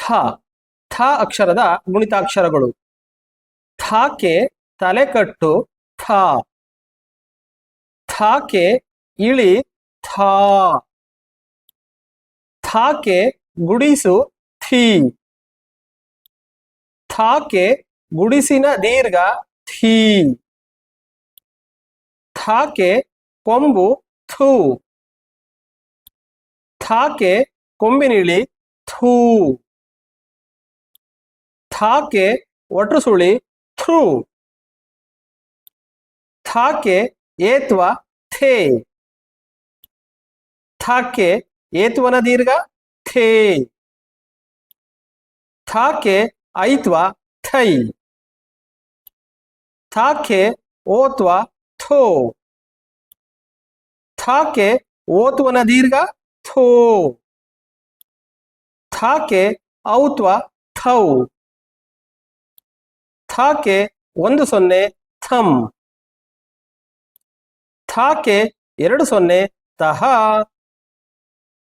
ಥ ಅಕ್ಷರದ ಗುಣಿತಾಕ್ಷರಗಳು. ಥಾಕೆ ತಲೆಕಟ್ಟು ಥ. ಥಾಕೆ ಇಳಿ ಥಾ. ಥಾಕೆ ಗುಡಿಸು ಥಿ. ಥಾಕೆ ಗುಡಿಸಿನ ದೀರ್ಘ ಥೀ. ಥಾಕೆ ಕೊಂಬು ಥೂ. ಥಾಕೆ ಕೊಂಬಿನಿಳಿ ಥೂ. ಥಾಕೆ ಒಟುಸುಳಿ ಥ್ರೂ. ಥಾಕೆ ಏತ್ವ ಥೇ. ಥಾಕೆ ಏತ್ವನ ದೀರ್ಘ ಥೇ. ಥಾಕೆ ಐತ್ವ ಥೈ. ಥಾಕೆ ಓತ್ವ ಥೋ. ಥಾಕೆ ಓತ್ವನ ದೀರ್ಘ ಥೋ. ಥಾಕೆ ಔತ್ವ ಥೌ. ಥಾಕೆ 10 ಥಮ್. ಥಾಕೆ 20 ತಹ.